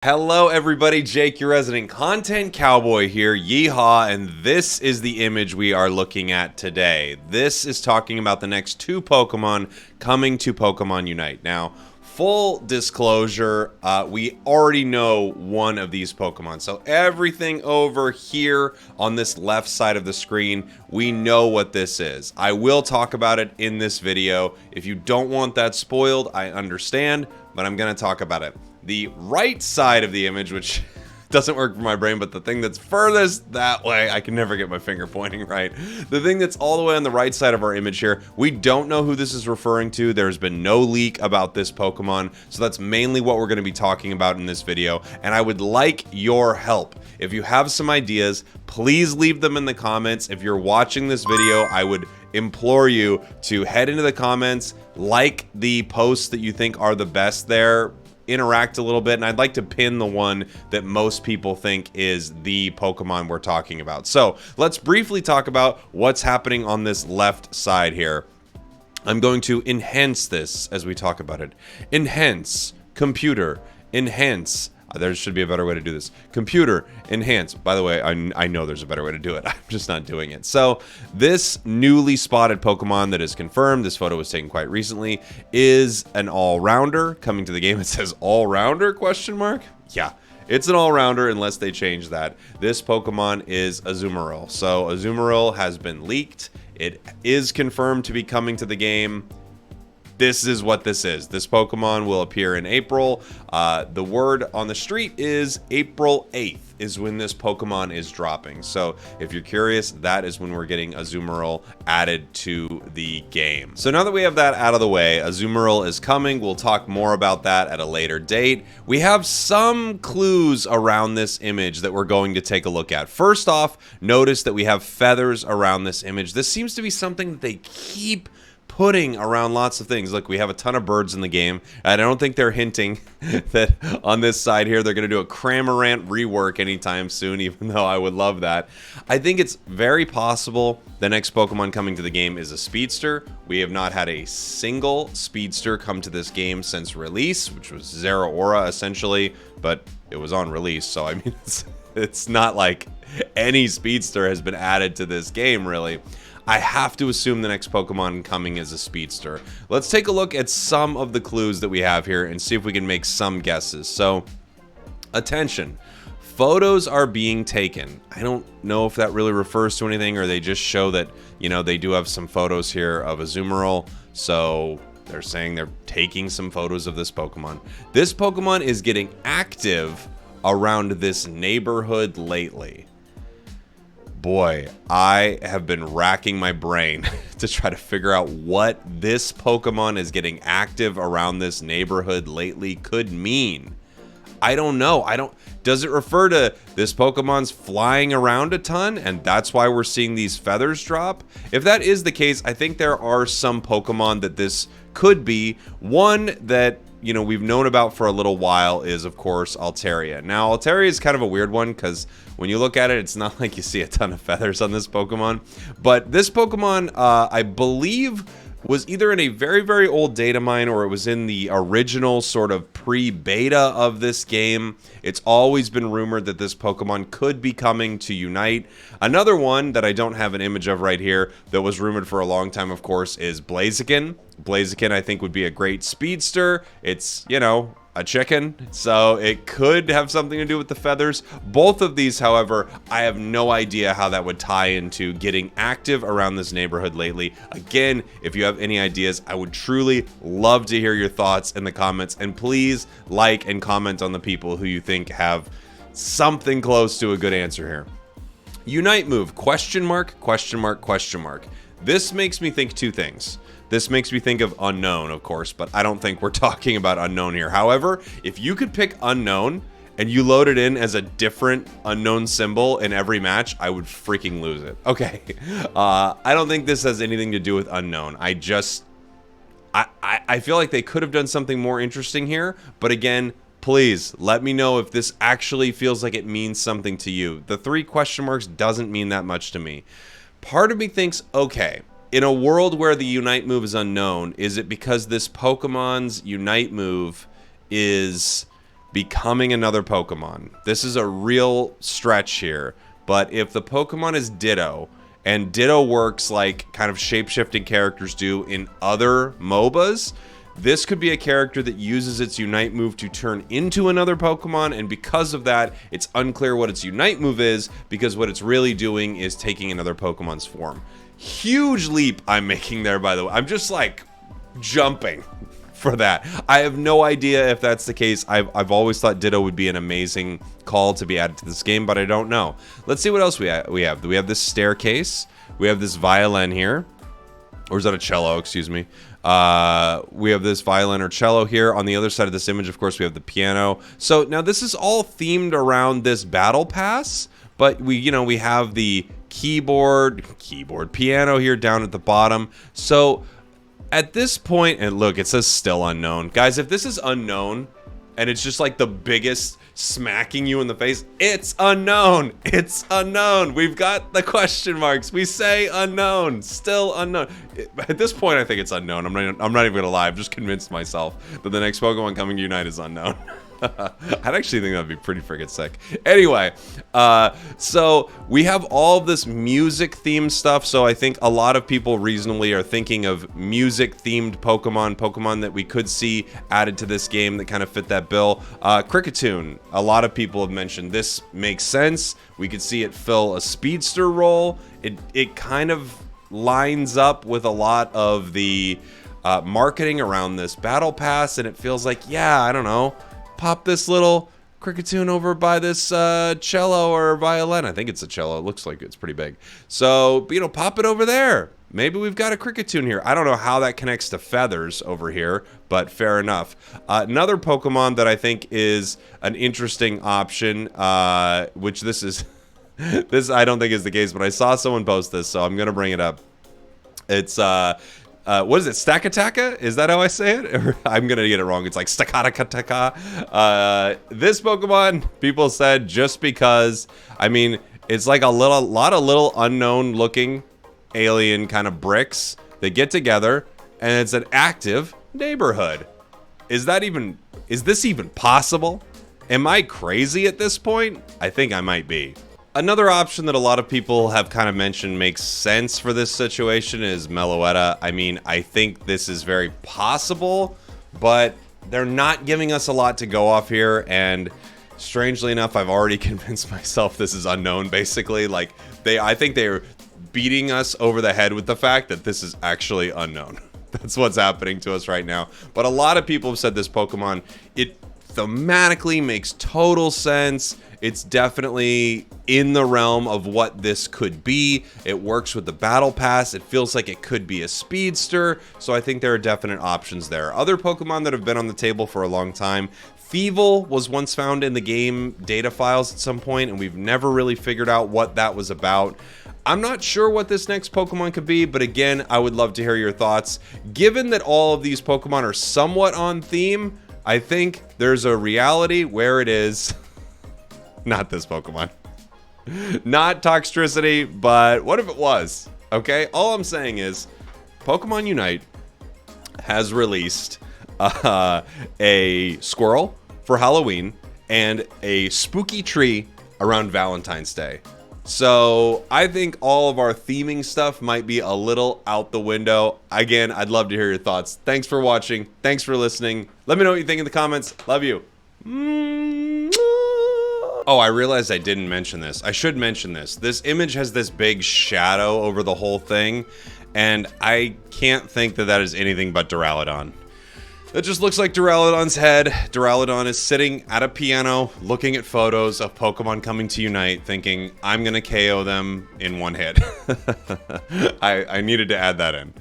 Hello everybody, Jake, your resident content cowboy here, Yeehaw, and this is the image we are looking at today. This is talking about the next two Pokemon coming to Pokemon Unite. Now, full disclosure, we already know one of these Pokemon, so everything over here on this left side of the screen, we know what this is. I will talk about it in this video. If you don't want that spoiled, I understand, but I'm going to talk about it. The right side of the image, which doesn't work for my brain, but the thing that's furthest that way, I can never get my finger pointing right. The thing that's all the way on the right side of our image here, we don't know who this is referring to. There's been no leak about this Pokemon, so that's mainly what we're going to be talking about in this video, and I would like your help. If you have some ideas, please leave them in the comments. If you're watching this video, I would implore you to head into the comments, like the posts that you think are the best there, interact a little bit, and I'd like to pin the one that most people think is the Pokemon we're talking about. So let's briefly talk about what's happening on this left side here. I'm going to enhance this as we talk about it. Enhance, computer, enhance. There should be a better way to do this. Computer, enhance. By the way, I know there's a better way to do it. I'm just not doing it. So this newly spotted Pokemon that is confirmed, this photo was taken quite recently, is an all-rounder coming to the game. It says all-rounder, question mark? Yeah. It's an all-rounder unless they change that. This Pokemon is Azumarill. So Azumarill has been leaked. It is confirmed to be coming to the game. This is what this is. This Pokemon will appear in April. The word on the street is April 8th is when this Pokemon is dropping. So if you're curious, that is when we're getting Azumarill added to the game. So now that we have that out of the way, Azumarill is coming. We'll talk more about that at a later date. We have some clues around this image that we're going to take a look at. First off, notice that we have feathers around this image. This seems to be something that they keep putting around lots of things. Look, we have a ton of birds in the game, and I don't think they're hinting that on this side here they're going to do a Cramorant rework anytime soon, even though I would love that. I think it's very possible the next Pokemon coming to the game is a Speedster. We have not had a single Speedster come to this game since release, which was Zeraora essentially, but it was on release, so I mean, it's not like any Speedster has been added to this game, really. I have to assume the next Pokemon coming is a Speedster. Let's take a look at some of the clues that we have here and see if we can make some guesses. So, attention. Photos are being taken. I don't know if that really refers to anything, or they just show that, you know, they do have some photos here of Azumarill. So they're saying they're taking some photos of this Pokemon. This Pokemon is getting active around this neighborhood lately. Boy, I have been racking my brain to try to figure out what this Pokemon is getting active around this neighborhood lately could mean. I don't know. Does it refer to this Pokemon's flying around a ton and that's why we're seeing these feathers drop? If that is the case, I think there are some Pokemon that this could be. One that, you know, we've known about for a little while is, of course, Altaria. Now, Altaria is kind of a weird one because when you look at it, it's not like you see a ton of feathers on this Pokemon. But this Pokemon, I believe, was either in a very, very old data mine or it was in the original sort of pre-beta of this game. It's always been rumored that this Pokemon could be coming to Unite. Another one that I don't have an image of right here that was rumored for a long time, of course, is Blaziken. Blaziken, I think, would be a great Speedster. It's, you know, a chicken, so it could have something to do with the feathers. Both of these, however, I have no idea how that would tie into getting active around this neighborhood lately. Again, if you have any ideas, I would truly love to hear your thoughts in the comments, and please like and comment on the people who you think have something close to a good answer here. Unite move, question mark, question mark, question mark. This makes me think two things. This makes me think of Unknown, of course, but I don't think we're talking about Unknown here. However, if you could pick Unknown and you load it in as a different Unknown symbol in every match, I would freaking lose it. Okay, I don't think this has anything to do with Unknown. I feel like they could have done something more interesting here, but again, please let me know if this actually feels like it means something to you. The 3 question marks doesn't mean that much to me. Part of me thinks, okay, in a world where the Unite move is unknown, is it because this Pokemon's Unite move is becoming another Pokemon. This is a real stretch here, but if the Pokemon is Ditto, and Ditto works like kind of shape-shifting characters do in other MOBAs, this could be a character that uses its Unite move to turn into another Pokemon, and because of that, it's unclear what its Unite move is, because what it's really doing is taking another Pokemon's form. Huge leap I'm making there, by the way. I'm just like jumping for that. I have no idea if that's the case. I've always thought Ditto would be an amazing call to be added to this game, but I don't know. Let's see what else we have. We have this staircase. We have this violin here. Or is that a cello? Excuse me. We have this violin or cello here. On the other side of this image, of course, we have the piano. So now this is all themed around this battle pass, but we have the keyboard, piano here down at the bottom. So at this point, and look, it says still unknown. Guys, if this is unknown, and it's just like the biggest smacking you in the face, it's unknown. It's unknown. We've got the question marks. We say unknown, still unknown. At this point, I think it's unknown. I'm not even gonna lie. I've just convinced myself that the next Pokemon coming to Unite is unknown. I'd actually think that'd be pretty freaking sick. Anyway, so we have all of this music themed stuff. So I think a lot of people reasonably are thinking of music themed Pokemon that we could see added to this game that kind of fit that bill. Kricketune, a lot of people have mentioned this makes sense. We could see it fill a speedster role. It kind of lines up with a lot of the marketing around this battle pass, and it feels like, yeah, I don't know, pop this little Kricketune over by this cello or violin. I think it's a cello. It looks like it's pretty big. So, pop it over there. Maybe we've got a Kricketune here. I don't know how that connects to feathers over here, but fair enough. Another Pokemon that I think is an interesting option, which this is... this I don't think is the case, but I saw someone post this, so I'm going to bring it up. It's... what is it? Stakataka? Is that how I say it? Or I'm gonna get it wrong. It's like Stakataka. This Pokemon, people said, just because, I mean, it's like a lot of little unknown looking alien kind of bricks that get together, and it's an active neighborhood. Is this even possible? Am I crazy at this point? I think I might be. Another option that a lot of people have kind of mentioned makes sense for this situation is Meloetta. I mean, I think this is very possible, but they're not giving us a lot to go off here, and strangely enough, I've already convinced myself this is unknown, basically. Like, I think they're beating us over the head with the fact that this is actually unknown. That's what's happening to us right now. But a lot of people have said this Pokemon, it thematically makes total sense. It's definitely in the realm of what this could be. It works with the battle pass. It feels like it could be a speedster. So I think there are definite options there. Other Pokemon that have been on the table for a long time. Thievul was once found in the game data files at some point, and we've never really figured out what that was about. I'm not sure what this next Pokemon could be, but again, I would love to hear your thoughts. Given that all of these Pokemon are somewhat on theme, I think there's a reality where it is not this Pokemon. Not Toxtricity, but what if it was? Okay, all I'm saying is Pokemon Unite has released a squirrel for Halloween and a spooky tree around Valentine's Day. So I think all of our theming stuff might be a little out the window. Again, I'd love to hear your thoughts. Thanks for watching. Thanks for listening. Let me know what you think in the comments. Love you. Oh, I realized I didn't mention this. I should mention this. This image has this big shadow over the whole thing, and I can't think that that is anything but Duraludon. That just looks like Duraludon's head. Duraludon is sitting at a piano, looking at photos of Pokemon coming to Unite, thinking, I'm gonna KO them in one hit. I needed to add that in.